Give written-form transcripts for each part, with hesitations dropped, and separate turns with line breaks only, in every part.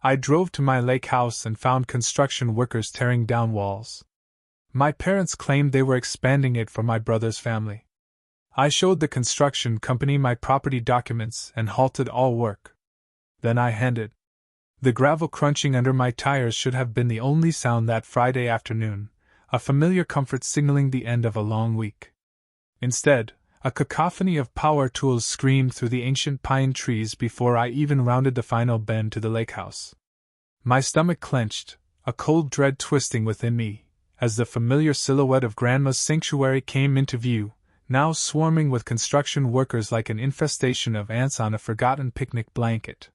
I drove to my lake house and found construction workers tearing down walls. My parents claimed they were expanding it for my brother's family. I showed the construction company my property documents and halted all work. Then I handed. The gravel crunching under my tires should have been the only sound that Friday afternoon, a familiar comfort signaling the end of a long week. Instead, a cacophony of power tools screamed through the ancient pine trees before I even rounded the final bend to the lake house. My stomach clenched, a cold dread twisting within me, as the familiar silhouette of Grandma's sanctuary came into view, now swarming with construction workers like an infestation of ants on a forgotten picnic blanket.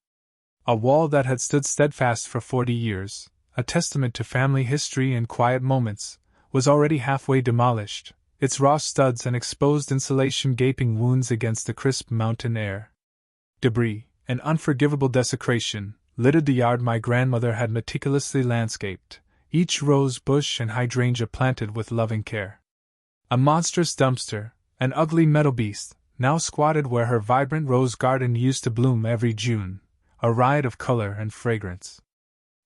A wall that had stood steadfast for 40 years, a testament to family history and quiet moments, was already halfway demolished, its raw studs and exposed insulation gaping wounds against the crisp mountain air. Debris, and unforgivable desecration, littered the yard my grandmother had meticulously landscaped, each rose bush and hydrangea planted with loving care. A monstrous dumpster, an ugly metal beast, now squatted where her vibrant rose garden used to bloom every June, a riot of color and fragrance.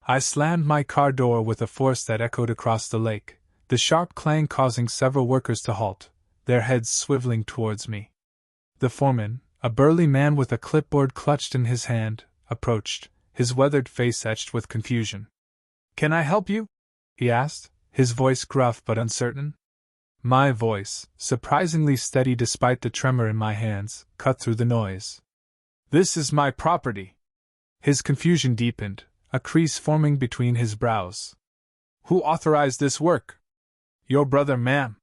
I slammed my car door with a force that echoed across the lake, the sharp clang causing several workers to halt, their heads swiveling towards me. The foreman, a burly man with a clipboard clutched in his hand, approached, his weathered face etched with confusion. "Can I help you?" he asked, his voice gruff but uncertain. My voice, surprisingly steady despite the tremor in my hands, cut through the noise. "This is my property." His confusion deepened, a crease forming between his brows. "Who authorized this work?" "Your brother, ma'am.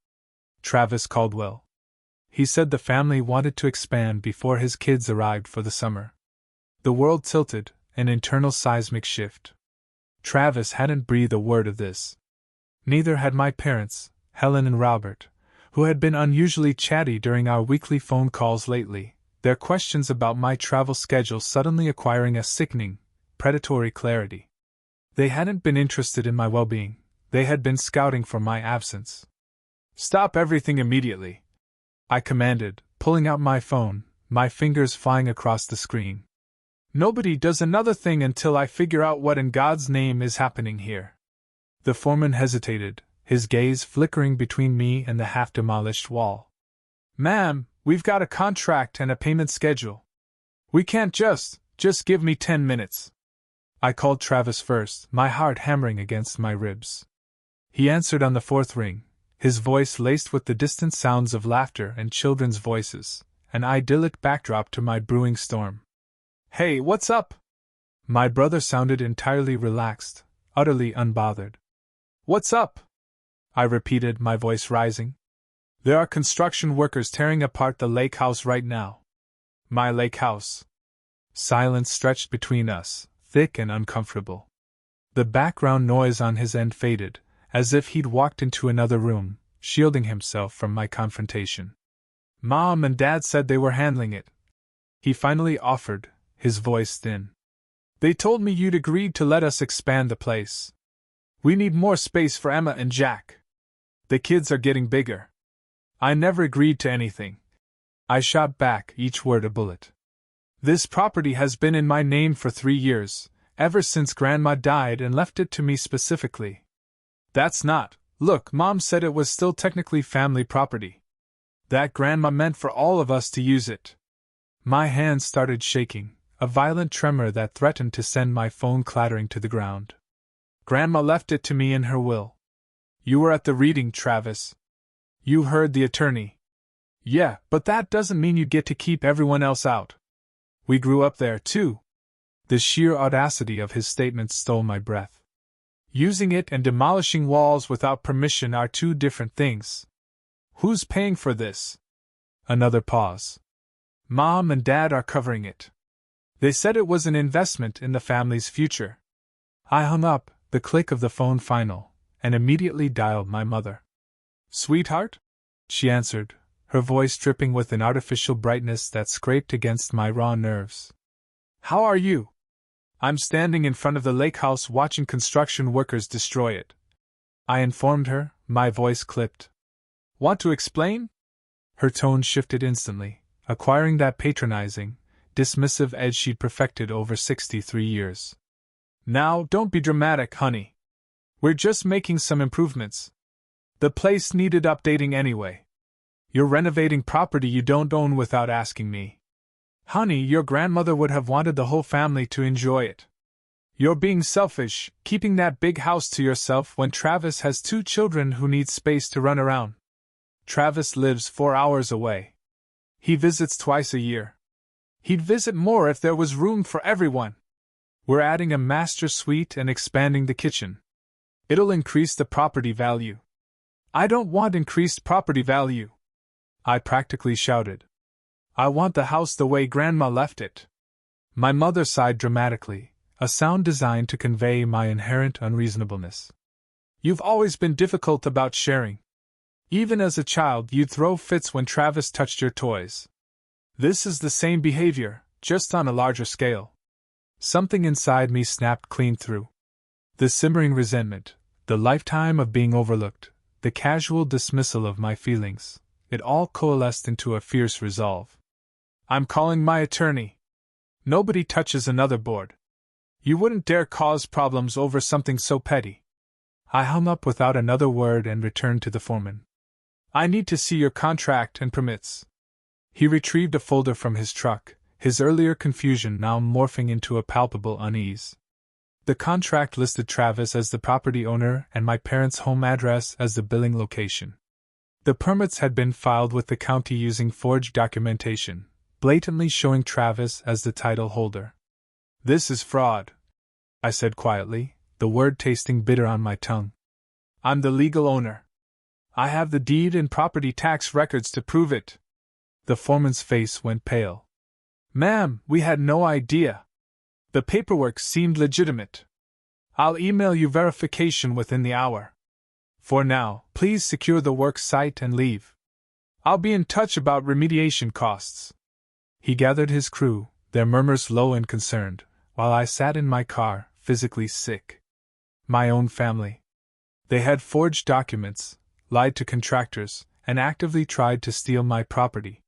Travis Caldwell. He said the family wanted to expand before his kids arrived for the summer." The world tilted, an internal seismic shift. Travis hadn't breathed a word of this. Neither had my parents, Helen and Robert, who had been unusually chatty during our weekly phone calls lately, their questions about my travel schedule suddenly acquiring a sickening, predatory clarity. They hadn't been interested in my well-being, they had been scouting for my absence. "Stop everything immediately," I commanded, pulling out my phone, my fingers flying across the screen. "Nobody does another thing until I figure out what in God's name is happening here." The foreman hesitated, his gaze flickering between me and the half-demolished wall. "Ma'am, we've got a contract and a payment schedule. We can't just give me 10 minutes. I called Travis first, my heart hammering against my ribs. He answered on the fourth ring, his voice laced with the distant sounds of laughter and children's voices, an idyllic backdrop to my brewing storm. "Hey, what's up?" My brother sounded entirely relaxed, utterly unbothered. "What's up?" I repeated, my voice rising. "There are construction workers tearing apart the lake house right now." "My lake house." Silence stretched between us, thick and uncomfortable. The background noise on his end faded, as if he'd walked into another room, shielding himself from my confrontation. "Mom and Dad said they were handling it," he finally offered, his voice thin. "They told me you'd agreed to let us expand the place. We need more space for Emma and Jack. The kids are getting bigger." "I never agreed to anything," I shot back, each word a bullet. "This property has been in my name for 3 years, ever since Grandma died and left it to me specifically." "That's not. Look, Mom said it was still technically family property. That Grandma meant for all of us to use it." My hands started shaking, a violent tremor that threatened to send my phone clattering to the ground. "Grandma left it to me in her will." "You were at the reading, Travis. You heard the attorney." "Yeah, but that doesn't mean you get to keep everyone else out. We grew up there, too." The sheer audacity of his statement stole my breath. "Using it and demolishing walls without permission are two different things. Who's paying for this?" Another pause. "Mom and Dad are covering it. They said it was an investment in the family's future." I hung up, the click of the phone final, and immediately dialed my mother. "Sweetheart?" she answered, her voice dripping with an artificial brightness that scraped against my raw nerves. "How are you?" "I'm standing in front of the lake house watching construction workers destroy it," I informed her, my voice clipped. "Want to explain?" Her tone shifted instantly, acquiring that patronizing, dismissive edge she'd perfected over 63 years. Now, don't be dramatic, honey. We're just making some improvements. The place needed updating anyway. You're renovating property you don't own without asking me. Honey, your grandmother would have wanted the whole family to enjoy it. You're being selfish, keeping that big house to yourself when Travis has 2 children who need space to run around. Travis lives 4 hours away. He visits twice a year. He'd visit more if there was room for everyone. We're adding a master suite and expanding the kitchen. It'll increase the property value. I don't want increased property value, I practically shouted. I want the house the way Grandma left it. My mother sighed dramatically, a sound designed to convey my inherent unreasonableness. You've always been difficult about sharing. Even as a child, you'd throw fits when Travis touched your toys. This is the same behavior, just on a larger scale. Something inside me snapped clean through. The simmering resentment, the lifetime of being overlooked, the casual dismissal of my feelings, it all coalesced into a fierce resolve. I'm calling my attorney. Nobody touches another board. You wouldn't dare cause problems over something so petty. I hung up without another word and returned to the foreman. I need to see your contract and permits. He retrieved a folder from his truck, his earlier confusion now morphing into a palpable unease. The contract listed Travis as the property owner and my parents' home address as the billing location. The permits had been filed with the county using forged documentation, blatantly showing Travis as the title holder. This is fraud, I said quietly, the word tasting bitter on my tongue. I'm the legal owner. I have the deed and property tax records to prove it. The foreman's face went pale. Ma'am, we had no idea. The paperwork seemed legitimate. I'll email you verification within the hour. For now, please secure the work site and leave. I'll be in touch about remediation costs. He gathered his crew, their murmurs low and concerned, while I sat in my car, physically sick. My own family. They had forged documents, lied to contractors, and actively tried to steal my property.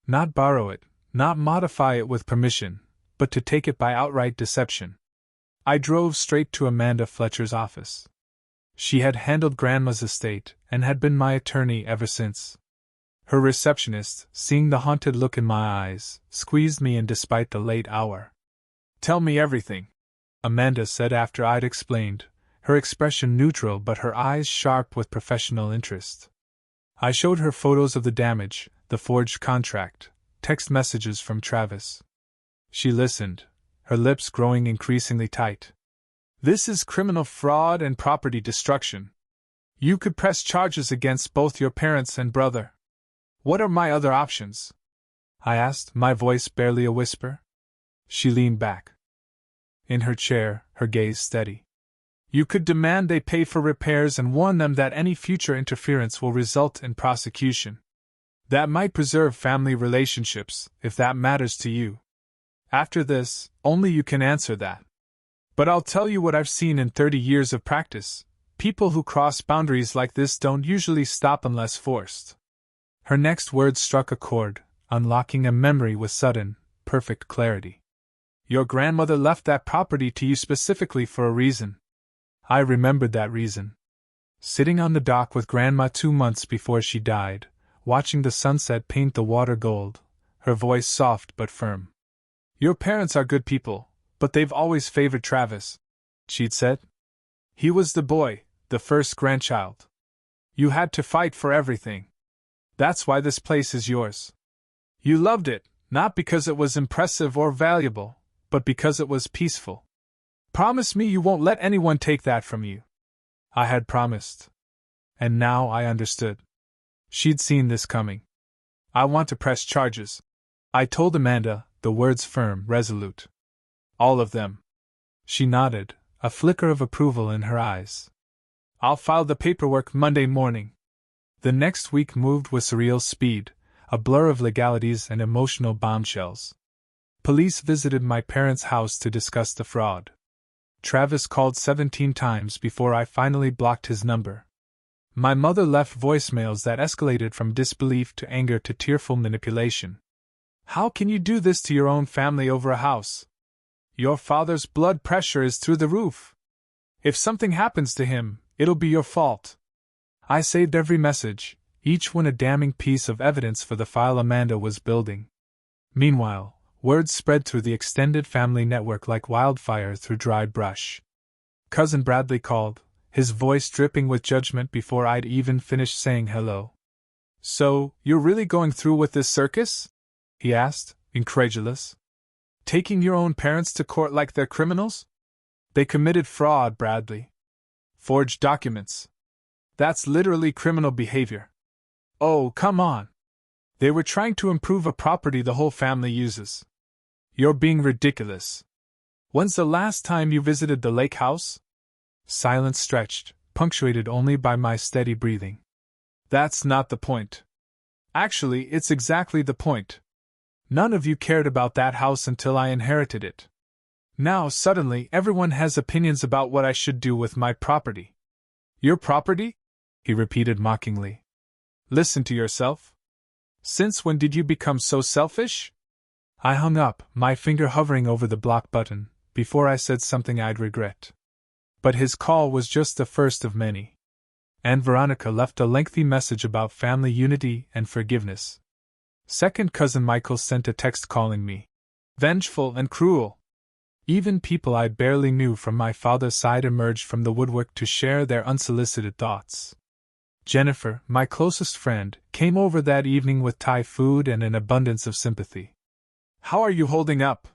Not borrow it, not modify it with permission, but to take it by outright deception. I drove straight to Amanda Fletcher's office. She had handled Grandma's estate and had been my attorney ever since. Her receptionist, seeing the haunted look in my eyes, squeezed me in despite the late hour. Tell me everything, Amanda said after I'd explained, her expression neutral but her eyes sharp with professional interest. I showed her photos of the damage, the forged contract, text messages from Travis. She listened, her lips growing increasingly tight. This is criminal fraud and property destruction. You could press charges against both your parents and brother. What are my other options? I asked, my voice barely a whisper. She leaned back in her chair, her gaze steady. You could demand they pay for repairs and warn them that any future interference will result in prosecution. That might preserve family relationships, if that matters to you. After this, only you can answer that. But I'll tell you what I've seen in 30 years of practice. People who cross boundaries like this don't usually stop unless forced. Her next words struck a chord, unlocking a memory with sudden, perfect clarity. Your grandmother left that property to you specifically for a reason. I remembered that reason. Sitting on the dock with Grandma 2 months before she died, watching the sunset paint the water gold, her voice soft but firm. Your parents are good people, but they've always favored Travis, she'd said. He was the boy, the first grandchild. You had to fight for everything. That's why this place is yours. You loved it, not because it was impressive or valuable, but because it was peaceful. Promise me you won't let anyone take that from you. I had promised. And now I understood. She'd seen this coming. I want to press charges, I told Amanda, the words firm, resolute. All of them. She nodded, a flicker of approval in her eyes. I'll file the paperwork Monday morning. The next week moved with surreal speed, a blur of legalities and emotional bombshells. Police visited my parents' house to discuss the fraud. Travis called 17 times before I finally blocked his number. My mother left voicemails that escalated from disbelief to anger to tearful manipulation. How can you do this to your own family over a house? Your father's blood pressure is through the roof. If something happens to him, it'll be your fault. I saved every message, each one a damning piece of evidence for the file Amanda was building. Meanwhile, word spread through the extended family network like wildfire through dried brush. Cousin Bradley called, his voice dripping with judgment before I'd even finished saying hello. So, you're really going through with this circus? He asked, incredulous. Taking your own parents to court like they're criminals? They committed fraud, Bradley. Forged documents. That's literally criminal behavior. Oh, come on. They were trying to improve a property the whole family uses. You're being ridiculous. When's the last time you visited the lake house? Silence stretched, punctuated only by my steady breathing. That's not the point. Actually, it's exactly the point. None of you cared about that house until I inherited it. Now, suddenly, everyone has opinions about what I should do with my property. Your property? He repeated mockingly. Listen to yourself. Since when did you become so selfish? I hung up, my finger hovering over the block button, before I said something I'd regret. But his call was just the first of many. Aunt Veronica left a lengthy message about family unity and forgiveness. Second cousin Michael sent a text calling me vengeful and cruel. Even people I barely knew from my father's side emerged from the woodwork to share their unsolicited thoughts. Jennifer, my closest friend, came over that evening with Thai food and an abundance of sympathy. How are you holding up?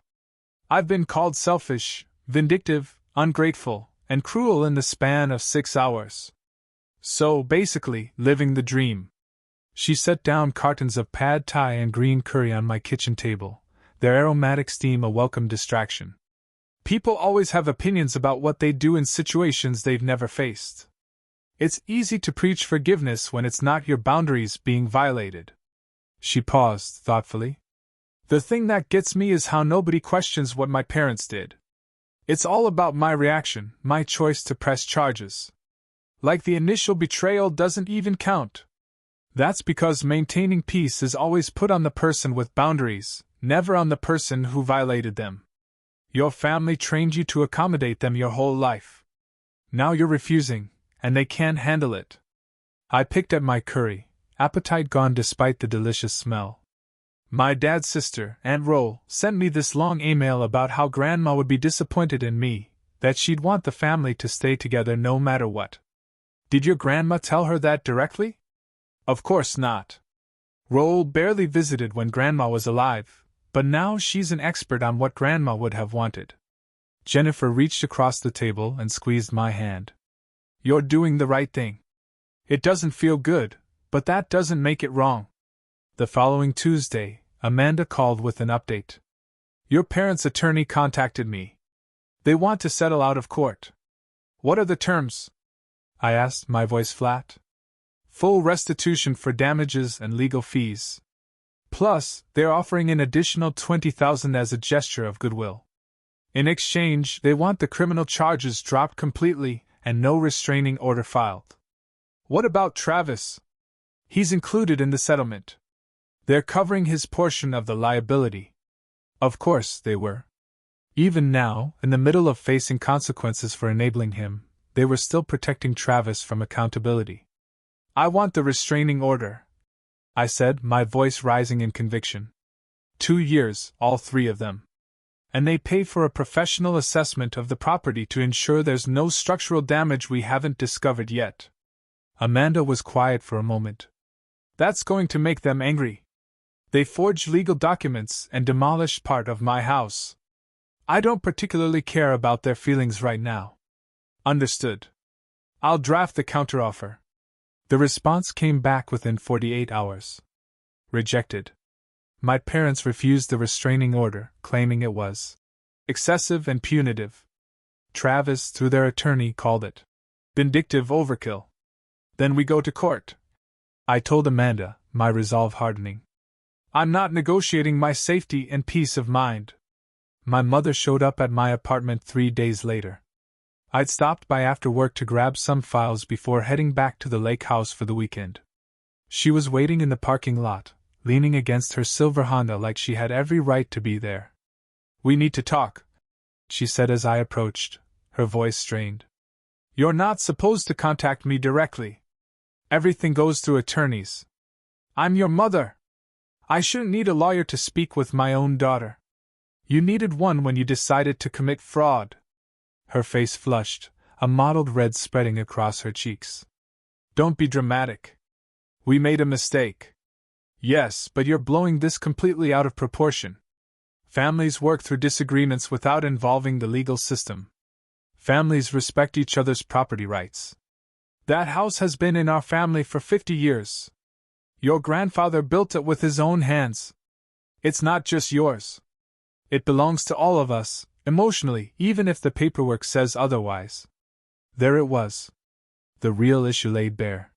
I've been called selfish, vindictive, ungrateful, and cruel in the span of 6 hours. So, basically, living the dream. She set down cartons of pad thai and green curry on my kitchen table, their aromatic steam a welcome distraction. People always have opinions about what they do in situations they've never faced. It's easy to preach forgiveness when it's not your boundaries being violated. She paused, thoughtfully. The thing that gets me is how nobody questions what my parents did. It's all about my reaction, my choice to press charges. Like the initial betrayal doesn't even count. That's because maintaining peace is always put on the person with boundaries, never on the person who violated them. Your family trained you to accommodate them your whole life. Now you're refusing, and they can't handle it. I picked at my curry, appetite gone despite the delicious smell. My dad's sister, Aunt Ro, sent me this long email about how Grandma would be disappointed in me, that she'd want the family to stay together no matter what. Did your grandma tell her that directly? Of course not. Ro barely visited when Grandma was alive, but now she's an expert on what Grandma would have wanted. Jennifer reached across the table and squeezed my hand. You're doing the right thing. It doesn't feel good, but that doesn't make it wrong. The following Tuesday, Amanda called with an update. Your parents' attorney contacted me. They want to settle out of court. What are the terms? I asked, my voice flat. Full restitution for damages and legal fees. Plus, they're offering an additional $20,000 as a gesture of goodwill. In exchange, they want the criminal charges dropped completely and no restraining order filed. What about Travis? He's included in the settlement. They're covering his portion of the liability. Of course they were. Even now, in the middle of facing consequences for enabling him, they were still protecting Travis from accountability. I want the restraining order, I said, my voice rising in conviction. 2 years, all 3 of them. And they pay for a professional assessment of the property to ensure there's no structural damage we haven't discovered yet. Amanda was quiet for a moment. That's going to make them angry. They forged legal documents and demolished part of my house. I don't particularly care about their feelings right now. Understood. I'll draft the counteroffer. The response came back within 48 hours. Rejected. My parents refused the restraining order, claiming it was excessive and punitive. Travis, through their attorney, called it vindictive overkill. Then we go to court. I told Amanda, my resolve hardening. I'm not negotiating my safety and peace of mind. My mother showed up at my apartment 3 days later. I'd stopped by after work to grab some files before heading back to the lake house for the weekend. She was waiting in the parking lot, leaning against her silver Honda like she had every right to be there. We need to talk, she said as I approached, her voice strained. You're not supposed to contact me directly. Everything goes through attorneys. I'm your mother. I shouldn't need a lawyer to speak with my own daughter. You needed one when you decided to commit fraud. Her face flushed, a mottled red spreading across her cheeks. Don't be dramatic. We made a mistake. Yes, but you're blowing this completely out of proportion. Families work through disagreements without involving the legal system. Families respect each other's property rights. That house has been in our family for 50 years. Your grandfather built it with his own hands. It's not just yours. It belongs to all of us, emotionally, even if the paperwork says otherwise. There it was. The real issue laid bare.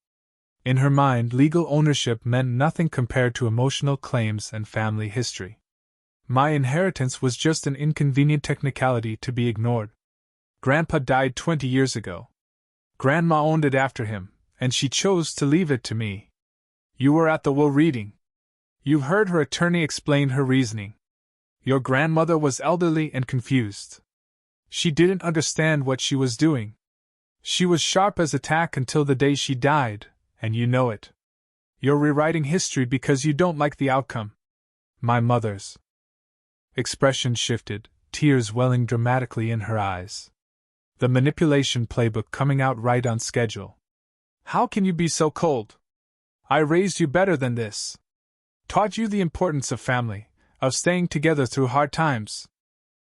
In her mind, legal ownership meant nothing compared to emotional claims and family history. My inheritance was just an inconvenient technicality to be ignored. Grandpa died 20 years ago. Grandma owned it after him, and she chose to leave it to me. You were at the will reading. You heard her attorney explain her reasoning. Your grandmother was elderly and confused. She didn't understand what she was doing. She was sharp as a tack until the day she died, and you know it. You're rewriting history because you don't like the outcome. My mother's expression shifted, tears welling dramatically in her eyes. The manipulation playbook coming out right on schedule. How can you be so cold? I raised you better than this. Taught you the importance of family, of staying together through hard times.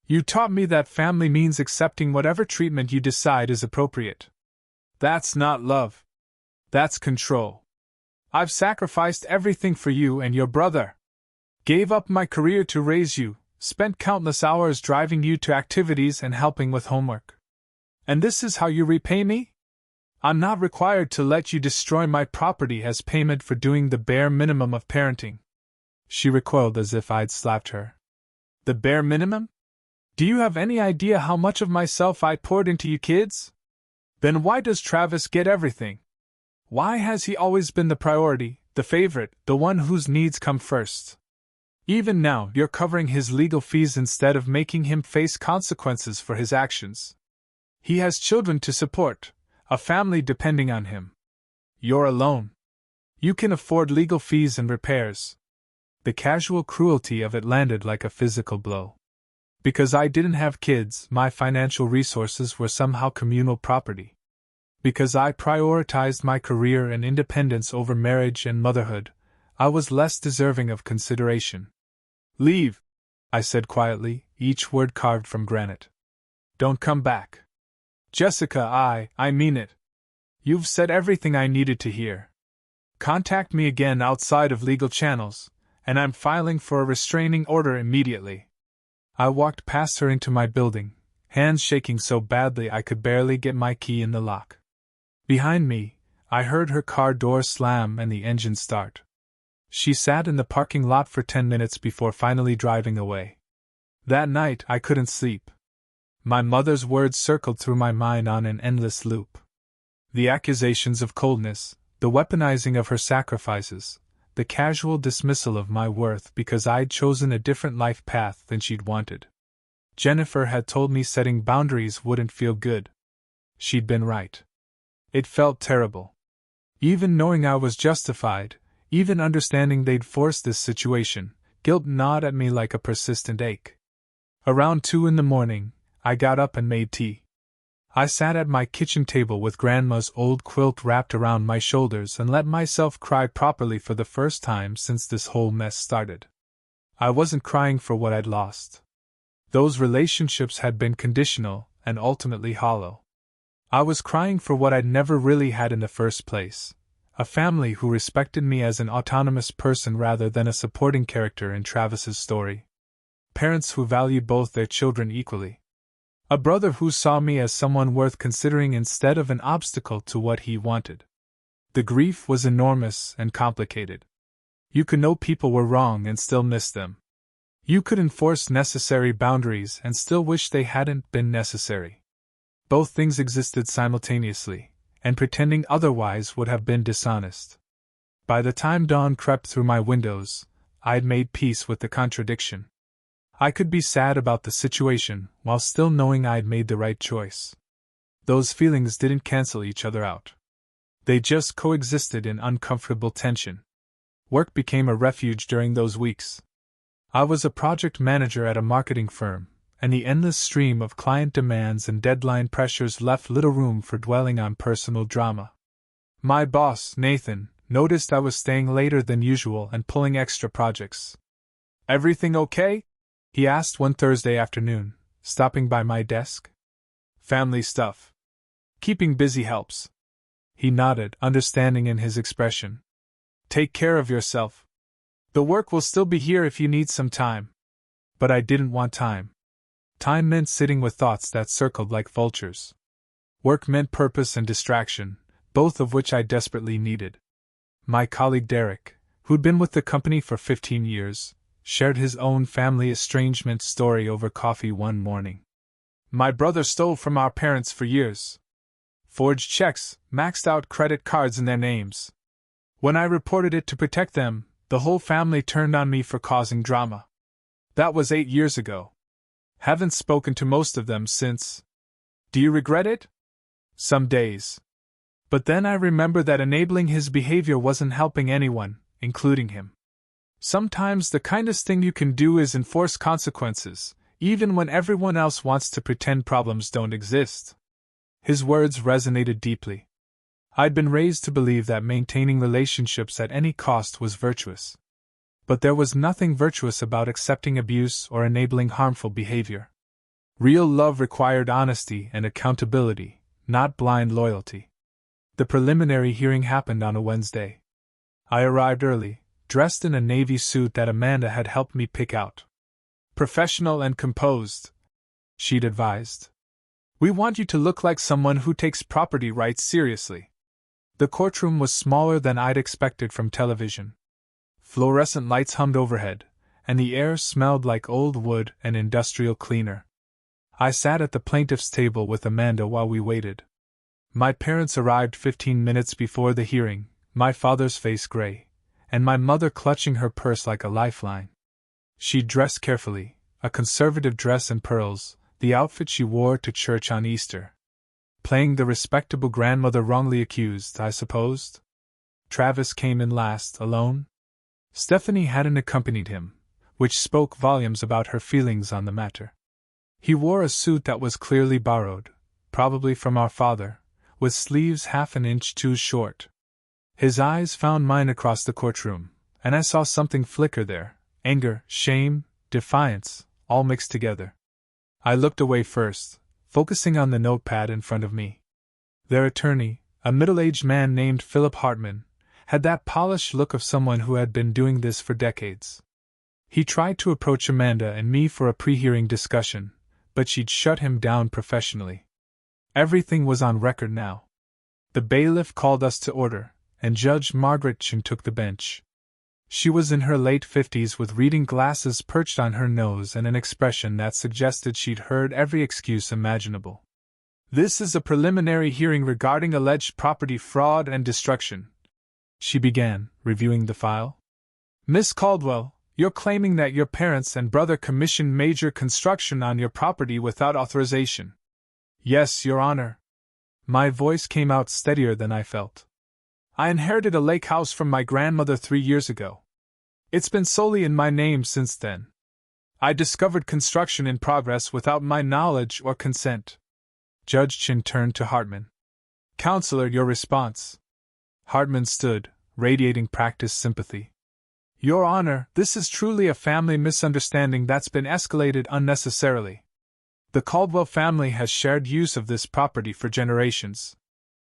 You taught me that family means accepting whatever treatment you decide is appropriate. That's not love. That's control. I've sacrificed everything for you and your brother. Gave up my career to raise you, spent countless hours driving you to activities and helping with homework. And this is how you repay me? I'm not required to let you destroy my property as payment for doing the bare minimum of parenting. She recoiled as if I'd slapped her. The bare minimum? Do you have any idea how much of myself I poured into you kids? Then why does Travis get everything? Why has he always been the priority, the favorite, the one whose needs come first? Even now, you're covering his legal fees instead of making him face consequences for his actions. He has children to support, a family depending on him. You're alone. You can afford legal fees and repairs. The casual cruelty of it landed like a physical blow. Because I didn't have kids, my financial resources were somehow communal property. Because I prioritized my career and independence over marriage and motherhood, I was less deserving of consideration. Leave, I said quietly, each word carved from granite. Don't come back. Jessica, I mean it. You've said everything I needed to hear. Contact me again outside of legal channels, and I'm filing for a restraining order immediately. I walked past her into my building, hands shaking so badly I could barely get my key in the lock. Behind me, I heard her car door slam and the engine start. She sat in the parking lot for 10 minutes before finally driving away. That night I couldn't sleep. My mother's words circled through my mind on an endless loop. The accusations of coldness, the weaponizing of her sacrifices, the casual dismissal of my worth because I'd chosen a different life path than she'd wanted. Jennifer had told me setting boundaries wouldn't feel good. She'd been right. It felt terrible. Even knowing I was justified, even understanding they'd forced this situation, guilt gnawed at me like a persistent ache. Around 2 a.m, I got up and made tea. I sat at my kitchen table with Grandma's old quilt wrapped around my shoulders and let myself cry properly for the first time since this whole mess started. I wasn't crying for what I'd lost. Those relationships had been conditional and ultimately hollow. I was crying for what I'd never really had in the first place, a family who respected me as an autonomous person rather than a supporting character in Travis's story. Parents who valued both their children equally. A brother who saw me as someone worth considering instead of an obstacle to what he wanted. The grief was enormous and complicated. You could know people were wrong and still miss them. You could enforce necessary boundaries and still wish they hadn't been necessary. Both things existed simultaneously, and pretending otherwise would have been dishonest. By the time dawn crept through my windows, I'd made peace with the contradiction. I could be sad about the situation while still knowing I'd made the right choice. Those feelings didn't cancel each other out. They just coexisted in uncomfortable tension. Work became a refuge during those weeks. I was a project manager at a marketing firm, and the endless stream of client demands and deadline pressures left little room for dwelling on personal drama. My boss, Nathan, noticed I was staying later than usual and pulling extra projects. "Everything okay?" he asked one Thursday afternoon, stopping by my desk. "Family stuff. Keeping busy helps." He nodded, understanding in his expression. "Take care of yourself. The work will still be here if you need some time." But I didn't want time. Time meant sitting with thoughts that circled like vultures. Work meant purpose and distraction, both of which I desperately needed. My colleague Derek, who'd been with the company for 15 years, shared his own family estrangement story over coffee one morning. "My brother stole from our parents for years. Forged checks, maxed out credit cards in their names. When I reported it to protect them, the whole family turned on me for causing drama. That was 8 years ago. Haven't spoken to most of them since. Do you regret it?" "Some days. But then I remember that enabling his behavior wasn't helping anyone, including him. Sometimes the kindest thing you can do is enforce consequences, even when everyone else wants to pretend problems don't exist." His words resonated deeply. I'd been raised to believe that maintaining relationships at any cost was virtuous. But there was nothing virtuous about accepting abuse or enabling harmful behavior. Real love required honesty and accountability, not blind loyalty. The preliminary hearing happened on a Wednesday. I arrived early, dressed in a navy suit that Amanda had helped me pick out. "Professional and composed," she'd advised. "We want you to look like someone who takes property rights seriously." The courtroom was smaller than I'd expected from television. Fluorescent lights hummed overhead, and the air smelled like old wood and industrial cleaner. I sat at the plaintiff's table with Amanda while we waited. My parents arrived 15 minutes before the hearing, my father's face gray, and my mother clutching her purse like a lifeline. She dressed carefully, a conservative dress and pearls, the outfit she wore to church on Easter. Playing the respectable grandmother wrongly accused, I supposed? Travis came in last, alone. Stephanie hadn't accompanied him, which spoke volumes about her feelings on the matter. He wore a suit that was clearly borrowed, probably from our father, with sleeves half an inch too short. His eyes found mine across the courtroom, and I saw something flicker there: anger, shame, defiance, all mixed together. I looked away first, focusing on the notepad in front of me. Their attorney, a middle-aged man named Philip Hartman, had that polished look of someone who had been doing this for decades. He tried to approach Amanda and me for a pre-hearing discussion, but she'd shut him down professionally. Everything was on record now. The bailiff called us to order, and Judge Margaret Chen took the bench. She was in her late 50s with reading glasses perched on her nose and an expression that suggested she'd heard every excuse imaginable. "This is a preliminary hearing regarding alleged property fraud and destruction," she began, reviewing the file. "Miss Caldwell, you're claiming that your parents and brother commissioned major construction on your property without authorization." "Yes, Your Honor." My voice came out steadier than I felt. "I inherited a lake house from my grandmother 3 years ago. It's been solely in my name since then. I discovered construction in progress without my knowledge or consent." Judge Chin turned to Hartman. "Counselor, your response." Hartman stood, radiating practiced sympathy. "Your Honor, this is truly a family misunderstanding that's been escalated unnecessarily. The Caldwell family has shared use of this property for generations.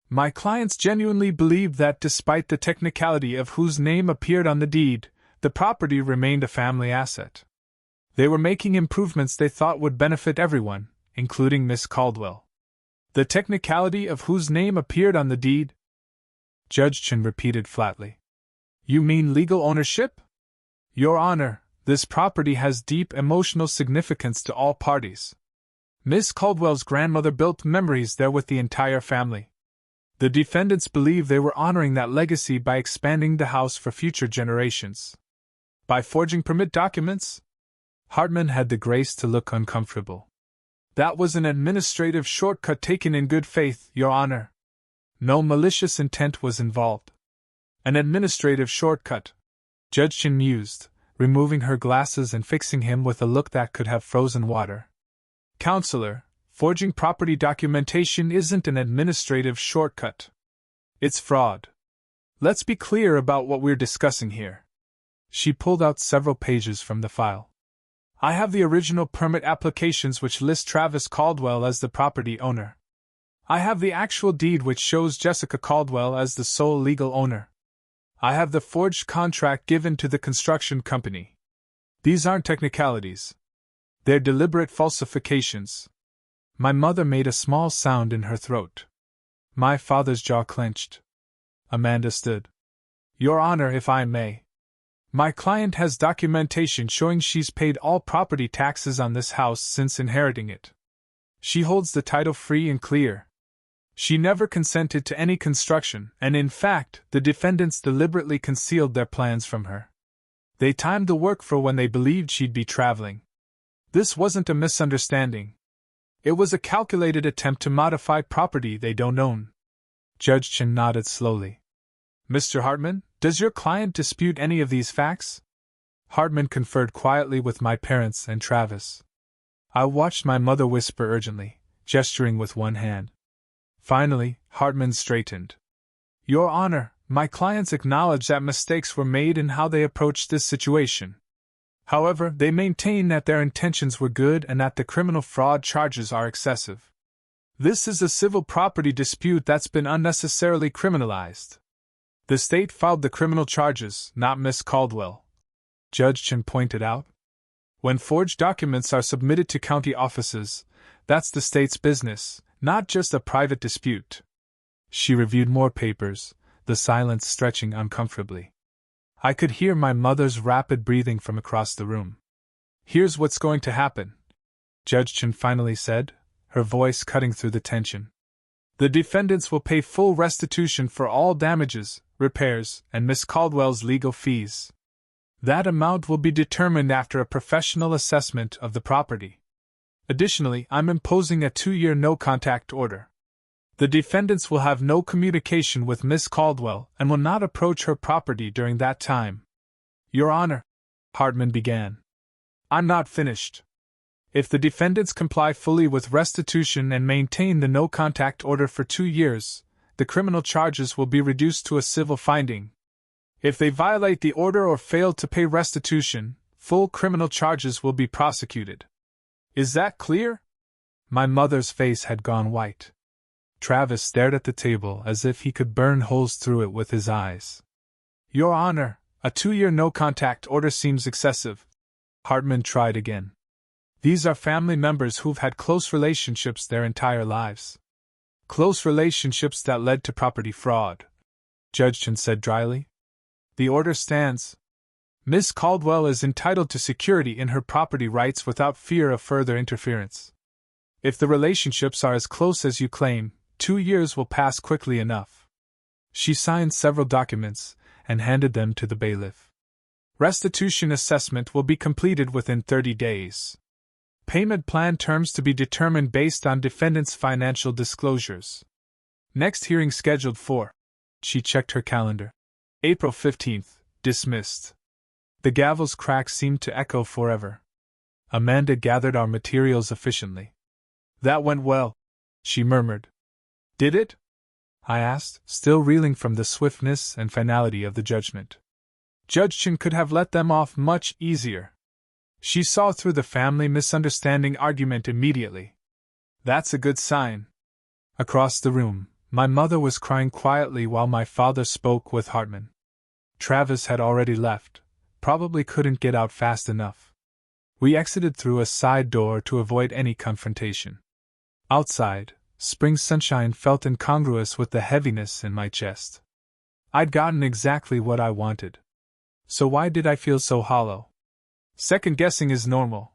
My clients genuinely believed that despite the technicality of whose name appeared on the deed, the property remained a family asset. They were making improvements they thought would benefit everyone, including Miss Caldwell. The technicality of whose name appeared on the deed?" Judge Chin repeated flatly. "You mean legal ownership?" "Your Honor, this property has deep emotional significance to all parties. Miss Caldwell's grandmother built memories there with the entire family. The defendants believe they were honoring that legacy by expanding the house for future generations. By forging permit documents?" Hartman had the grace to look uncomfortable. That was an administrative shortcut taken in good faith, Your Honor. No malicious intent was involved. An administrative shortcut, Judge Chin mused, removing her glasses and fixing him with a look that could have frozen water. Counselor, forging property documentation isn't an administrative shortcut. It's fraud. Let's be clear about what we're discussing here. She pulled out several pages from the file. I have the original permit applications which list Travis Caldwell as the property owner. I have the actual deed which shows Jessica Caldwell as the sole legal owner. I have the forged contract given to the construction company. These aren't technicalities. They're deliberate falsifications. My mother made a small sound in her throat. My father's jaw clenched. Amanda stood. Your Honor, if I may. My client has documentation showing she's paid all property taxes on this house since inheriting it. She holds the title free and clear. She never consented to any construction, and in fact, the defendants deliberately concealed their plans from her. They timed the work for when they believed she'd be traveling. This wasn't a misunderstanding. It was a calculated attempt to modify property they don't own. Judge Chin nodded slowly. Mr. Hartman, does your client dispute any of these facts? Hartman conferred quietly with my parents and Travis. I watched my mother whisper urgently, gesturing with one hand. Finally, Hartman straightened. Your Honor, my clients acknowledge that mistakes were made in how they approached this situation. However, they maintain that their intentions were good and that the criminal fraud charges are excessive. This is a civil property dispute that's been unnecessarily criminalized. The state filed the criminal charges, not Miss Caldwell. Judge Chin pointed out. When forged documents are submitted to county offices, that's the state's business, not just a private dispute. She reviewed more papers, the silence stretching uncomfortably. I could hear my mother's rapid breathing from across the room. Here's what's going to happen, Judge Chin finally said, her voice cutting through the tension. The defendants will pay full restitution for all damages, repairs, and Miss Caldwell's legal fees. That amount will be determined after a professional assessment of the property. Additionally, I'm imposing a 2-year no-contact order. The defendants will have no communication with Miss Caldwell and will not approach her property during that time. Your Honor, Hartman began. I'm not finished. If the defendants comply fully with restitution and maintain the no-contact order for 2 years, the criminal charges will be reduced to a civil finding. If they violate the order or fail to pay restitution, full criminal charges will be prosecuted. Is that clear? My mother's face had gone white. Travis stared at the table as if he could burn holes through it with his eyes. Your Honor, a 2-year no-contact order seems excessive. Hartman tried again. These are family members who've had close relationships their entire lives. Close relationships that led to property fraud, Judge Chin said dryly. The order stands. Miss Caldwell is entitled to security in her property rights without fear of further interference. If the relationships are as close as you claim, 2 years will pass quickly enough. She signed several documents and handed them to the bailiff. Restitution assessment will be completed within 30 days. Payment plan terms to be determined based on defendant's financial disclosures. Next hearing scheduled for. She checked her calendar. April 15th, dismissed. The gavel's crack seemed to echo forever. Amanda gathered our materials efficiently. That went well, she murmured. Did it? I asked, still reeling from the swiftness and finality of the judgment. Judge Chin could have let them off much easier. She saw through the family misunderstanding argument immediately. That's a good sign. Across the room, my mother was crying quietly while my father spoke with Hartman. Travis had already left, probably couldn't get out fast enough. We exited through a side door to avoid any confrontation. Outside, spring sunshine felt incongruous with the heaviness in my chest. I'd gotten exactly what I wanted. So why did I feel so hollow? Second-guessing is normal,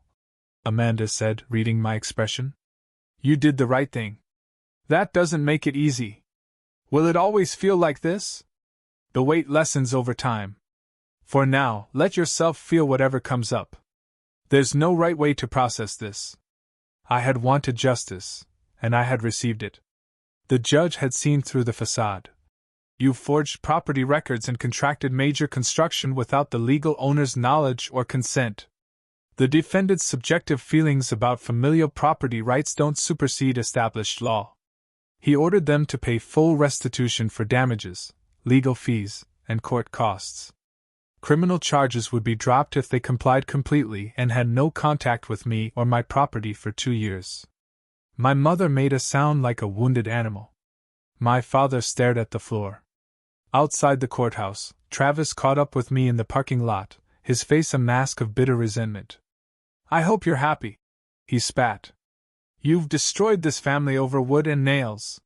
Amanda said, reading my expression. You did the right thing. That doesn't make it easy. Will it always feel like this? The weight lessens over time. For now, let yourself feel whatever comes up. There's no right way to process this. I had wanted justice, and I had received it. The judge had seen through the facade. You forged property records and contracted major construction without the legal owner's knowledge or consent. The defendant's subjective feelings about familial property rights don't supersede established law. He ordered them to pay full restitution for damages, legal fees, and court costs. Criminal charges would be dropped if they complied completely and had no contact with me or my property for 2 years. My mother made a sound like a wounded animal. My father stared at the floor. Outside the courthouse, Travis caught up with me in the parking lot, his face a mask of bitter resentment. "I hope you're happy," he spat. "You've destroyed this family over wood and nails.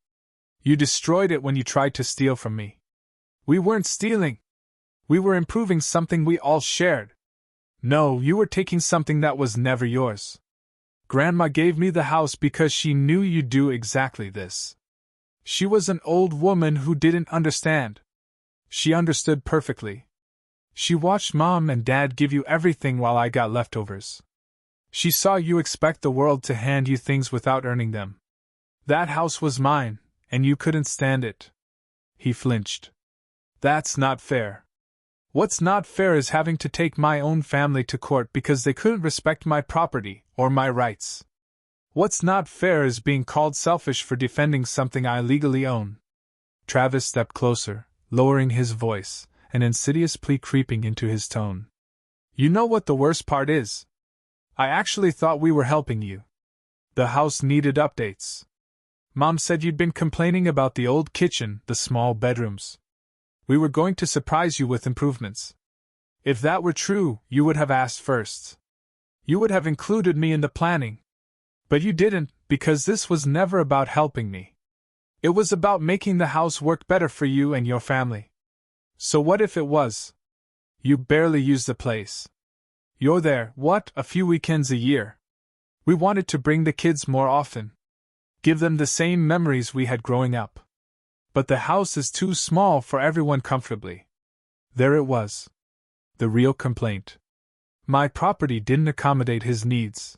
You destroyed it when you tried to steal from me." "We weren't stealing. We were improving something we all shared." "No, you were taking something that was never yours. Grandma gave me the house because she knew you'd do exactly this. She was an old woman who didn't understand. She understood perfectly. She watched Mom and Dad give you everything while I got leftovers. She saw you expect the world to hand you things without earning them. That house was mine, and you couldn't stand it." He flinched. "That's not fair. What's not fair is having to take my own family to court because they couldn't respect my property or my rights. What's not fair is being called selfish for defending something I legally own." Travis stepped closer, lowering his voice, an insidious plea creeping into his tone. "You know what the worst part is? I actually thought we were helping you. The house needed updates. Mom said you'd been complaining about the old kitchen, the small bedrooms. We were going to surprise you with improvements. If that were true, you would have asked first. You would have included me in the planning. But you didn't, because this was never about helping me. It was about making the house work better for you and your family. So what if it was? You barely use the place. You're there, a few weekends a year. We wanted to bring the kids more often. Give them the same memories we had growing up. But the house is too small for everyone comfortably." There it was. The real complaint. My property didn't accommodate his needs.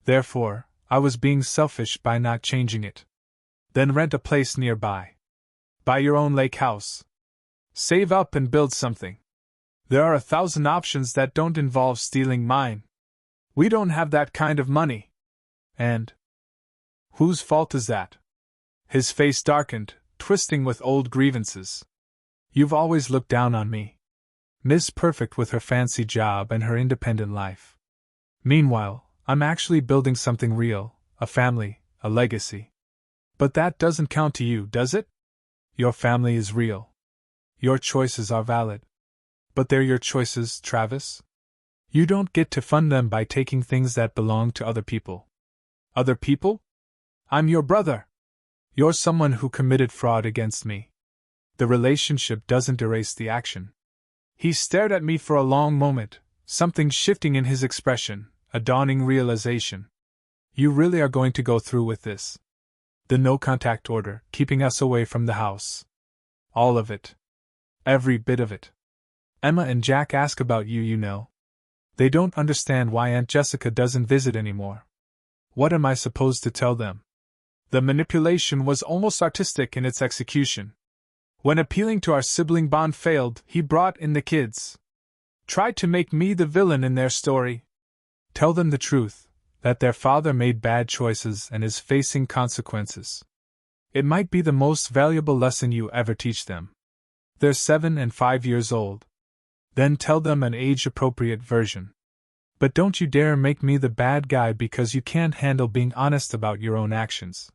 Therefore, I was being selfish by not changing it. Then rent a place nearby. Buy your own lake house. Save up and build something. There are 1,000 options that don't involve stealing mine. We don't have that kind of money. And whose fault is that?" His face darkened, twisting with old grievances. "You've always looked down on me. Miss Perfect with her fancy job and her independent life. Meanwhile, I'm actually building something real, a family, a legacy. But that doesn't count to you, does it? Your family is real. Your choices are valid. But they're your choices, Travis. You don't get to fund them by taking things that belong to other people." "Other people? I'm your brother. You're someone who committed fraud against me. The relationship doesn't erase the action." He stared at me for a long moment, something shifting in his expression, a dawning realization. "You really are going to go through with this? The no-contact order, keeping us away from the house. All of it. Every bit of it. Emma and Jack ask about you, you know. They don't understand why Aunt Jessica doesn't visit anymore. What am I supposed to tell them?" The manipulation was almost artistic in its execution. When appealing to our sibling bond failed, he brought in the kids. Tried to make me the villain in their story. Tell them the truth, that their father made bad choices and is facing consequences. It might be the most valuable lesson you ever teach them. They're 7 and 5 years old. Then tell them an age-appropriate version. But don't you dare make me the bad guy because you can't handle being honest about your own actions.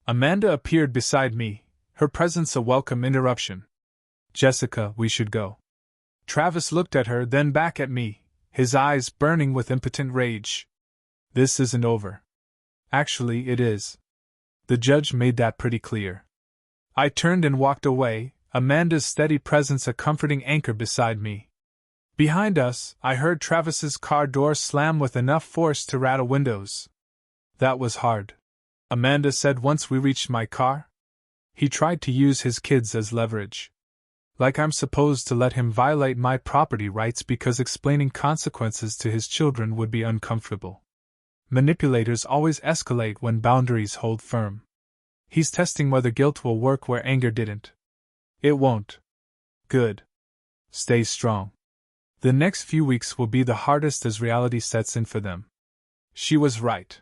Amanda appeared beside me, her presence a welcome interruption. "Jessica, we should go." Travis looked at her, then back at me, his eyes burning with impotent rage. "This isn't over." "Actually, it is. The judge made that pretty clear." I turned and walked away, Amanda's steady presence a comforting anchor beside me. Behind us, I heard Travis's car door slam with enough force to rattle windows. "That was hard," Amanda said once we reached my car. "He tried to use his kids as leverage." Like I'm supposed to let him violate my property rights because explaining consequences to his children would be uncomfortable. Manipulators always escalate when boundaries hold firm. He's testing whether guilt will work where anger didn't. It won't. Good. Stay strong. The next few weeks will be the hardest as reality sets in for them. She was right.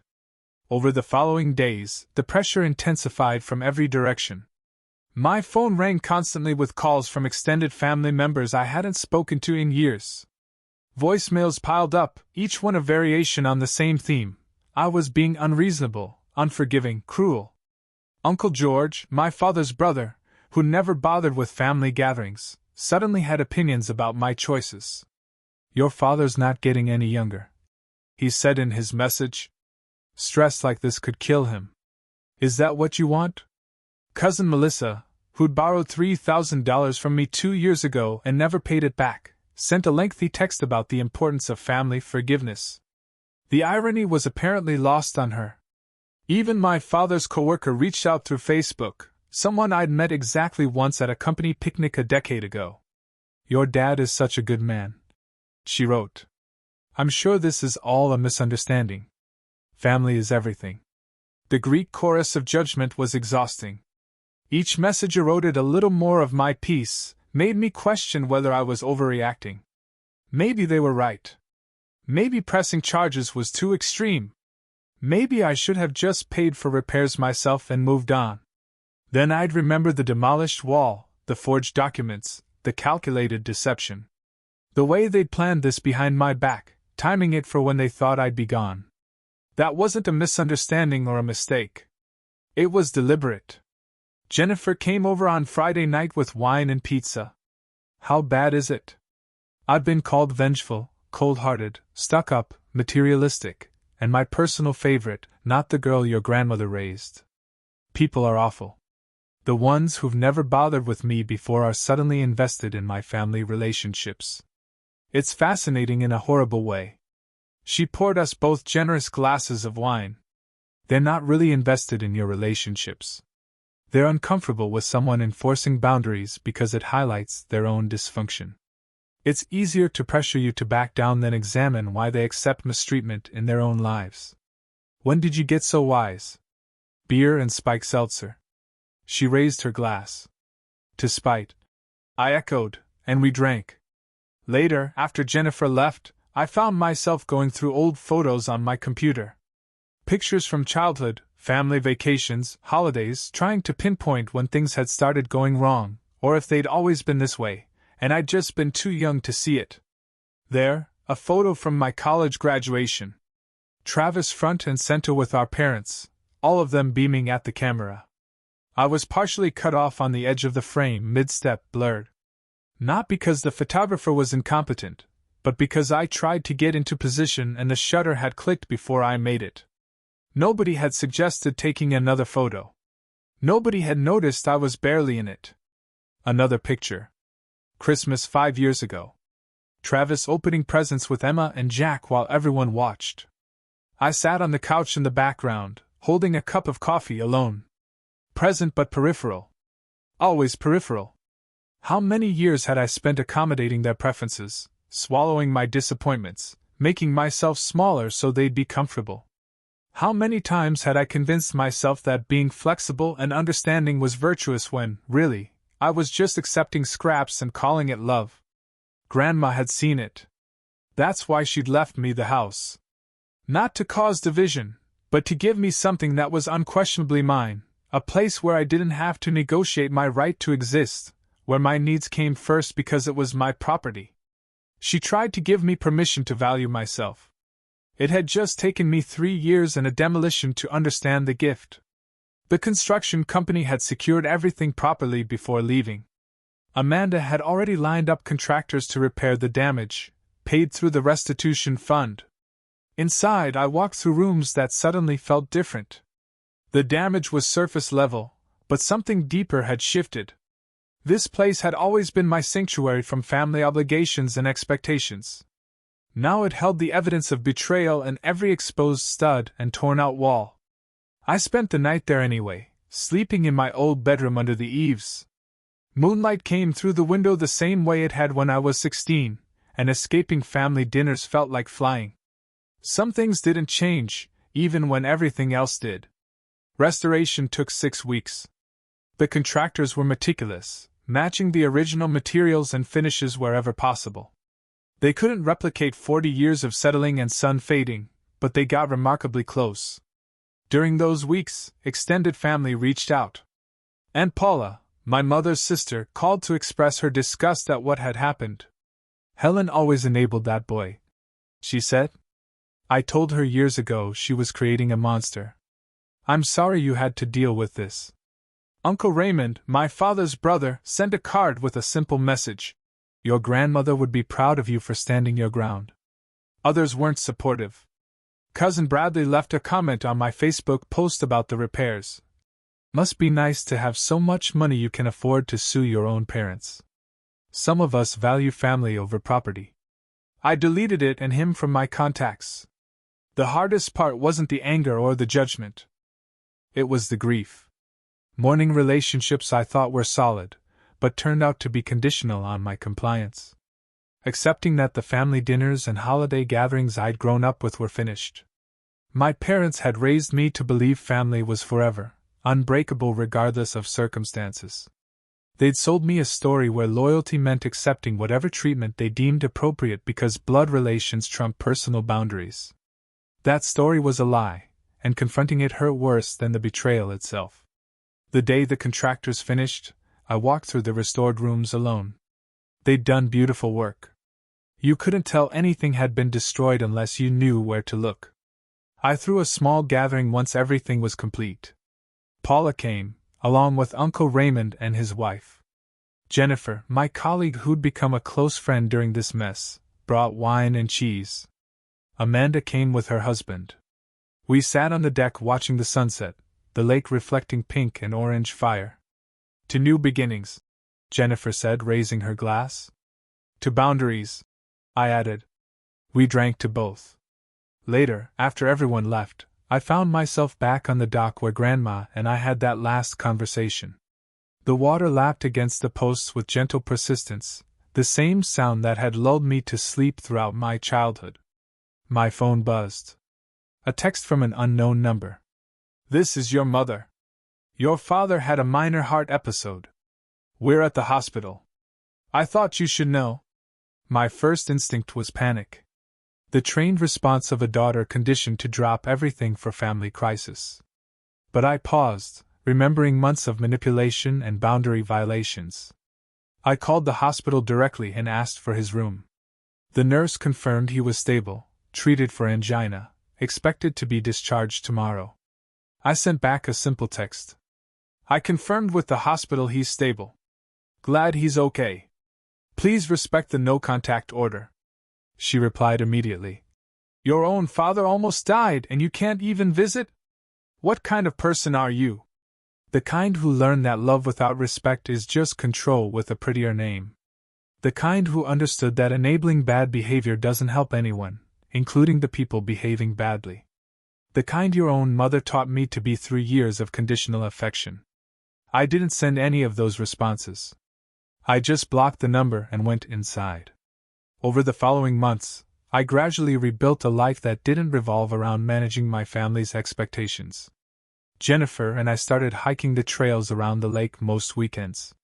Over the following days, the pressure intensified from every direction. My phone rang constantly with calls from extended family members I hadn't spoken to in years. Voicemails piled up, each one a variation on the same theme. I was being unreasonable, unforgiving, cruel. Uncle George, my father's brother, who never bothered with family gatherings, suddenly had opinions about my choices. "Your father's not getting any younger," he said in his message. "Stress like this could kill him. Is that what you want?" Cousin Melissa, who'd borrowed $3,000 from me 2 years ago and never paid it back, sent a lengthy text about the importance of family forgiveness. The irony was apparently lost on her. Even my father's coworker reached out through Facebook, someone I'd met exactly once at a company picnic a decade ago. "Your dad is such a good man," she wrote. "I'm sure this is all a misunderstanding. Family is everything." The Greek chorus of judgment was exhausting. Each message eroded a little more of my peace, made me question whether I was overreacting. Maybe they were right. Maybe pressing charges was too extreme. Maybe I should have just paid for repairs myself and moved on. Then I'd remember the demolished wall, the forged documents, the calculated deception. The way they'd planned this behind my back, timing it for when they thought I'd be gone. That wasn't a misunderstanding or a mistake. It was deliberate. Jennifer came over on Friday night with wine and pizza. How bad is it? I'd been called vengeful, cold-hearted, stuck-up, materialistic, and my personal favorite, not the girl your grandmother raised. People are awful. The ones who've never bothered with me before are suddenly invested in my family relationships. It's fascinating in a horrible way. She poured us both generous glasses of wine. They're not really invested in your relationships. They're uncomfortable with someone enforcing boundaries because it highlights their own dysfunction. It's easier to pressure you to back down than examine why they accept mistreatment in their own lives. When did you get so wise? Beer and spiked seltzer. She raised her glass. To spite. I echoed, and we drank. Later, after Jennifer left, I found myself going through old photos on my computer. Pictures from childhood, family vacations, holidays, trying to pinpoint when things had started going wrong, or if they'd always been this way, and I'd just been too young to see it. There, a photo from my college graduation. Travis front and center with our parents, all of them beaming at the camera. I was partially cut off on the edge of the frame, mid-step, blurred. Not because the photographer was incompetent, but because I tried to get into position and the shutter had clicked before I made it. Nobody had suggested taking another photo. Nobody had noticed I was barely in it. Another picture. Christmas 5 years ago. Travis opening presents with Emma and Jack while everyone watched. I sat on the couch in the background, holding a cup of coffee alone. Present but peripheral. Always peripheral. How many years had I spent accommodating their preferences, swallowing my disappointments, making myself smaller so they'd be comfortable? How many times had I convinced myself that being flexible and understanding was virtuous when, really, I was just accepting scraps and calling it love? Grandma had seen it. That's why she'd left me the house. Not to cause division, but to give me something that was unquestionably mine, a place where I didn't have to negotiate my right to exist, where my needs came first because it was my property. She tried to give me permission to value myself. It had just taken me 3 years and a demolition to understand the gift. The construction company had secured everything properly before leaving. Amanda had already lined up contractors to repair the damage, paid through the restitution fund. Inside, I walked through rooms that suddenly felt different. The damage was surface level, but something deeper had shifted. This place had always been my sanctuary from family obligations and expectations. Now it held the evidence of betrayal in every exposed stud and torn-out wall. I spent the night there anyway, sleeping in my old bedroom under the eaves. Moonlight came through the window the same way it had when I was 16, and escaping family dinners felt like flying. Some things didn't change, even when everything else did. Restoration took 6 weeks. The contractors were meticulous, matching the original materials and finishes wherever possible. They couldn't replicate 40 years of settling and sun fading, but they got remarkably close. During those weeks, extended family reached out. Aunt Paula, my mother's sister, called to express her disgust at what had happened. "Helen always enabled that boy," she said. "I told her years ago she was creating a monster. I'm sorry you had to deal with this." Uncle Raymond, my father's brother, sent a card with a simple message. "Your grandmother would be proud of you for standing your ground." Others weren't supportive. Cousin Bradley left a comment on my Facebook post about the repairs. "Must be nice to have so much money you can afford to sue your own parents. Some of us value family over property." I deleted it and him from my contacts. The hardest part wasn't the anger or the judgment. It was the grief. Mourning relationships I thought were solid, but turned out to be conditional on my compliance. Accepting that the family dinners and holiday gatherings I'd grown up with were finished. My parents had raised me to believe family was forever, unbreakable regardless of circumstances. They'd sold me a story where loyalty meant accepting whatever treatment they deemed appropriate because blood relations trump personal boundaries. That story was a lie, and confronting it hurt worse than the betrayal itself. The day the contractors finished, I walked through the restored rooms alone. They'd done beautiful work. You couldn't tell anything had been destroyed unless you knew where to look. I threw a small gathering once everything was complete. Paula came, along with Uncle Raymond and his wife. Jennifer, my colleague who'd become a close friend during this mess, brought wine and cheese. Amanda came with her husband. We sat on the deck watching the sunset, the lake reflecting pink and orange fire. "To new beginnings," Jennifer said, raising her glass. "To boundaries," I added. We drank to both. Later, after everyone left, I found myself back on the dock where Grandma and I had that last conversation. The water lapped against the posts with gentle persistence, the same sound that had lulled me to sleep throughout my childhood. My phone buzzed. A text from an unknown number. "This is your mother. Your father had a minor heart episode. We're at the hospital. I thought you should know." My first instinct was panic. The trained response of a daughter conditioned to drop everything for family crisis. But I paused, remembering months of manipulation and boundary violations. I called the hospital directly and asked for his room. The nurse confirmed he was stable, treated for angina, expected to be discharged tomorrow. I sent back a simple text. "I confirmed with the hospital he's stable. Glad he's okay. Please respect the no-contact order." She replied immediately. "Your own father almost died and you can't even visit? What kind of person are you?" The kind who learn that love without respect is just control with a prettier name. The kind who understood that enabling bad behavior doesn't help anyone, including the people behaving badly. The kind your own mother taught me to be through years of conditional affection. I didn't send any of those responses. I just blocked the number and went inside. Over the following months, I gradually rebuilt a life that didn't revolve around managing my family's expectations. Jennifer and I started hiking the trails around the lake most weekends.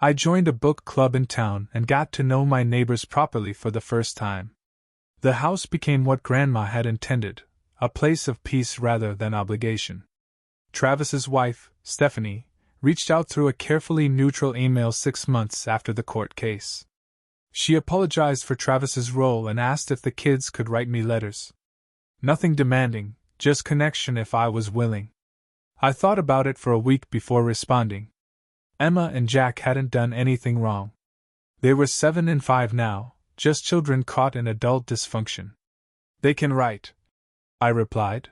I joined a book club in town and got to know my neighbors properly for the first time. The house became what Grandma had intended, a place of peace rather than obligation. Travis's wife, Stephanie, reached out through a carefully neutral email 6 months after the court case. She apologized for Travis's role and asked if the kids could write me letters. Nothing demanding, just connection if I was willing. I thought about it for a week before responding. Emma and Jack hadn't done anything wrong. They were 7 and 5 now, just children caught in adult dysfunction. "They can write," I replied.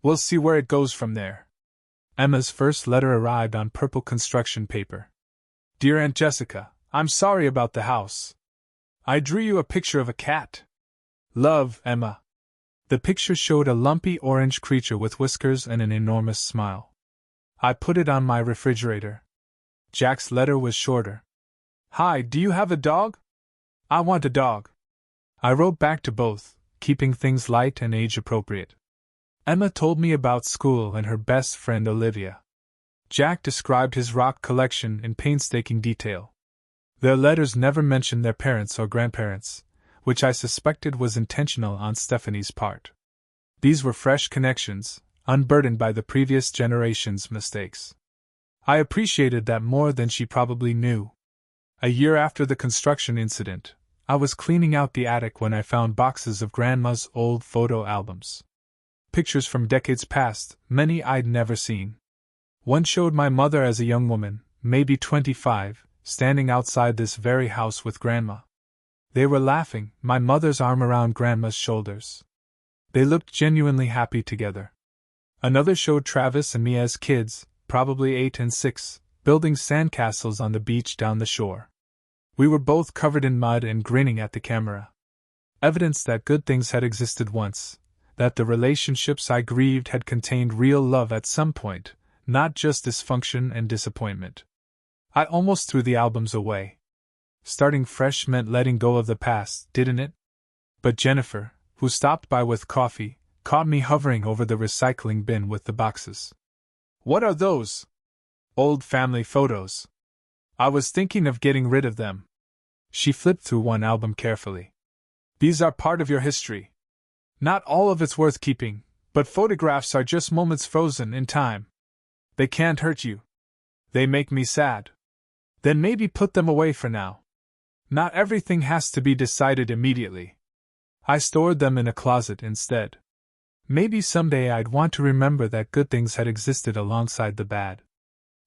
"We'll see where it goes from there." Emma's first letter arrived on purple construction paper. "Dear Aunt Jessica, I'm sorry about the house. I drew you a picture of a cat. Love, Emma." The picture showed a lumpy orange creature with whiskers and an enormous smile. I put it on my refrigerator. Jack's letter was shorter. Hi, do you have a dog? I want a dog. I wrote back to both, keeping things light and age appropriate. Emma told me about school and her best friend Olivia. Jack described his rock collection in painstaking detail. Their letters never mentioned their parents or grandparents, which I suspected was intentional on Stephanie's part. These were fresh connections, unburdened by the previous generation's mistakes. I appreciated that more than she probably knew. A year after the construction incident, I was cleaning out the attic when I found boxes of Grandma's old photo albums. Pictures from decades past, many I'd never seen. One showed my mother as a young woman, maybe 25, standing outside this very house with Grandma. They were laughing, my mother's arm around Grandma's shoulders. They looked genuinely happy together. Another showed Travis and me as kids, probably 8 and 6, building sandcastles on the beach down the shore. We were both covered in mud and grinning at the camera. Evidence that good things had existed once, that the relationships I grieved had contained real love at some point, not just dysfunction and disappointment. I almost threw the albums away. Starting fresh meant letting go of the past, didn't it? But Jennifer, who stopped by with coffee, caught me hovering over the recycling bin with the boxes. What are those? Old family photos. I was thinking of getting rid of them. She flipped through one album carefully. These are part of your history. Not all of it's worth keeping, but photographs are just moments frozen in time. They can't hurt you. They make me sad. Then maybe put them away for now. Not everything has to be decided immediately. I stored them in a closet instead. Maybe someday I'd want to remember that good things had existed alongside the bad.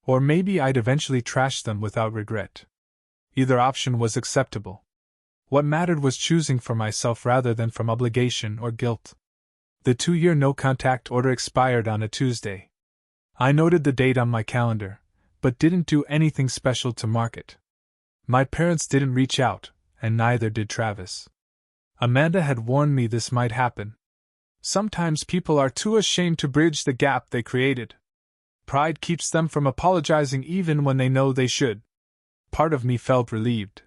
Or maybe I'd eventually trash them without regret. Either option was acceptable. What mattered was choosing for myself rather than from obligation or guilt. The 2-year no-contact order expired on a Tuesday. I noted the date on my calendar, but didn't do anything special to mark it. My parents didn't reach out, and neither did Travis. Amanda had warned me this might happen. Sometimes people are too ashamed to bridge the gap they created. Pride keeps them from apologizing even when they know they should. Part of me felt relieved.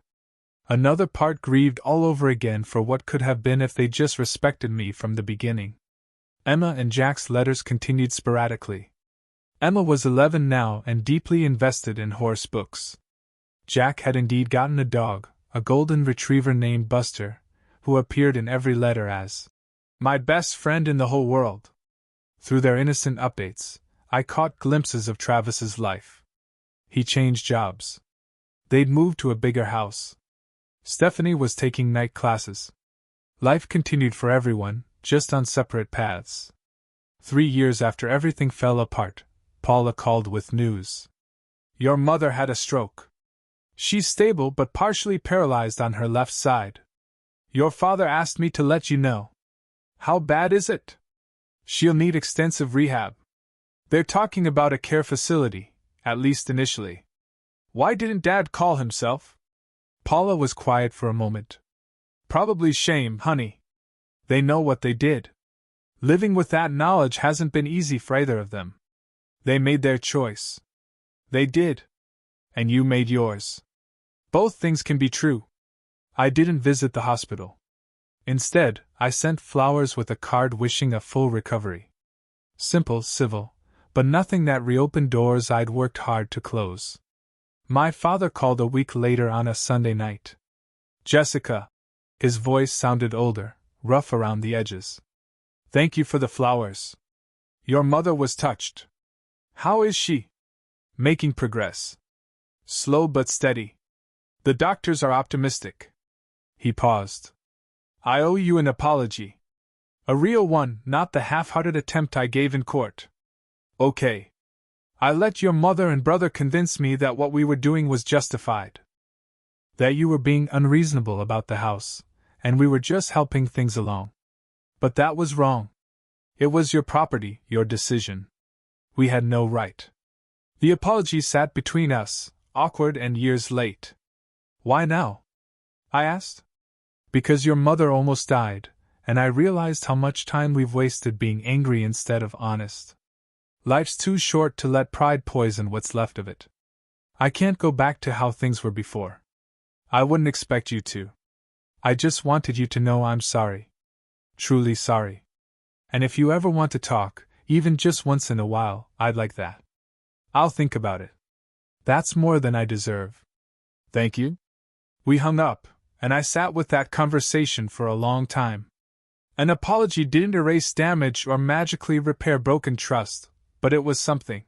Another part grieved all over again for what could have been if they just respected me from the beginning. Emma and Jack's letters continued sporadically. Emma was 11 now and deeply invested in horse books. Jack had indeed gotten a dog, a golden retriever named Buster, who appeared in every letter as my best friend in the whole world. Through their innocent updates, I caught glimpses of Travis's life. He changed jobs. They'd moved to a bigger house. Stephanie was taking night classes. Life continued for everyone, just on separate paths. 3 years after everything fell apart, Paula called with news. Your mother had a stroke. She's stable but partially paralyzed on her left side. Your father asked me to let you know. How bad is it? She'll need extensive rehab. They're talking about a care facility, at least initially. Why didn't Dad call himself? Paula was quiet for a moment. Probably shame, honey. They know what they did. Living with that knowledge hasn't been easy for either of them. They made their choice. They did. And you made yours. Both things can be true. I didn't visit the hospital. Instead, I sent flowers with a card wishing a full recovery. Simple, civil, but nothing that reopened doors I'd worked hard to close. My father called a week later on a Sunday night. Jessica. His voice sounded older, rough around the edges. Thank you for the flowers. Your mother was touched. How is she? Making progress. Slow but steady. The doctors are optimistic. He paused. I owe you an apology. A real one, not the half-hearted attempt I gave in court. Okay. I let your mother and brother convince me that what we were doing was justified. That you were being unreasonable about the house, and we were just helping things along. But that was wrong. It was your property, your decision. We had no right. The apology sat between us, awkward and years late. Why now? I asked. Because your mother almost died, and I realized how much time we've wasted being angry instead of honest. Life's too short to let pride poison what's left of it. I can't go back to how things were before. I wouldn't expect you to. I just wanted you to know I'm sorry. Truly sorry. And if you ever want to talk, even just once in a while, I'd like that. I'll think about it. That's more than I deserve. Thank you. We hung up, and I sat with that conversation for a long time. An apology didn't erase damage or magically repair broken trust, but it was something.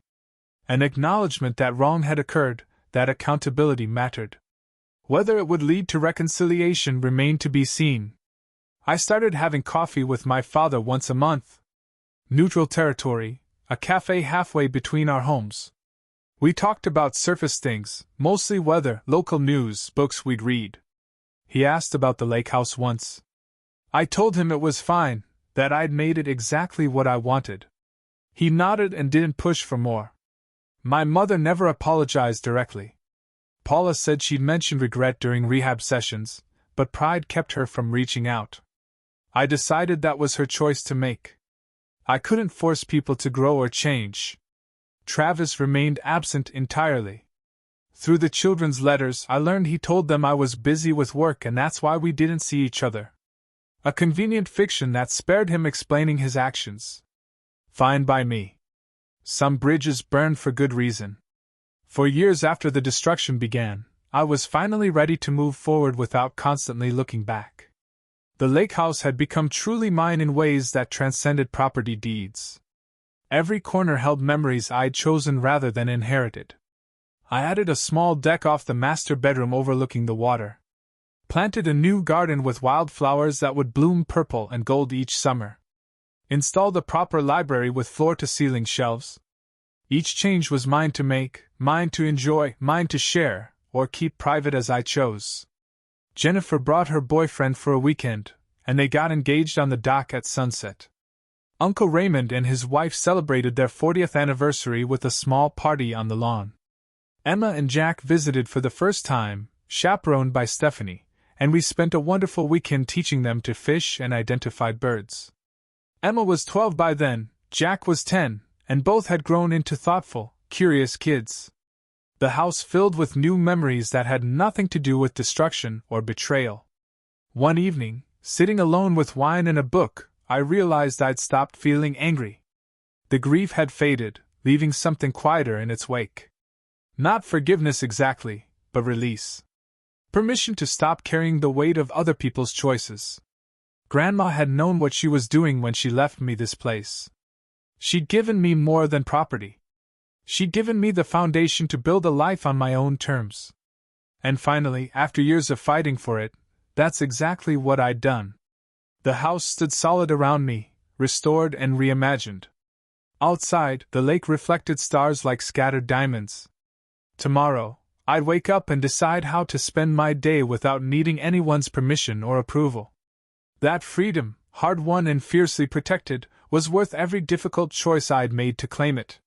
An acknowledgement that wrong had occurred, that accountability mattered. Whether it would lead to reconciliation remained to be seen. I started having coffee with my father once a month. Neutral territory, a cafe halfway between our homes. We talked about surface things, mostly weather, local news, books we'd read. He asked about the lake house once. I told him it was fine, that I'd made it exactly what I wanted. He nodded and didn't push for more. My mother never apologized directly. Paula said she'd mentioned regret during rehab sessions, but pride kept her from reaching out. I decided that was her choice to make. I couldn't force people to grow or change. Travis remained absent entirely. Through the children's letters, I learned he told them I was busy with work and that's why we didn't see each other. A convenient fiction that spared him explaining his actions. Fine by me. Some bridges burned for good reason. For years after the destruction began, I was finally ready to move forward without constantly looking back. The lake house had become truly mine in ways that transcended property deeds. Every corner held memories I'd chosen rather than inherited. I added a small deck off the master bedroom overlooking the water. Planted a new garden with wildflowers that would bloom purple and gold each summer. Installed a proper library with floor-to-ceiling shelves. Each change was mine to make, mine to enjoy, mine to share, or keep private as I chose. Jennifer brought her boyfriend for a weekend, and they got engaged on the dock at sunset. Uncle Raymond and his wife celebrated their 40th anniversary with a small party on the lawn. Emma and Jack visited for the first time, chaperoned by Stephanie, and we spent a wonderful weekend teaching them to fish and identify birds. Emma was 12 by then, Jack was 10, and both had grown into thoughtful, curious kids. The house filled with new memories that had nothing to do with destruction or betrayal. One evening, sitting alone with wine and a book, I realized I'd stopped feeling angry. The grief had faded, leaving something quieter in its wake. Not forgiveness exactly, but release. Permission to stop carrying the weight of other people's choices. Grandma had known what she was doing when she left me this place. She'd given me more than property. She'd given me the foundation to build a life on my own terms. And finally, after years of fighting for it, that's exactly what I'd done. The house stood solid around me, restored and reimagined. Outside, the lake reflected stars like scattered diamonds. Tomorrow, I'd wake up and decide how to spend my day without needing anyone's permission or approval. That freedom, hard-won and fiercely protected, was worth every difficult choice I'd made to claim it.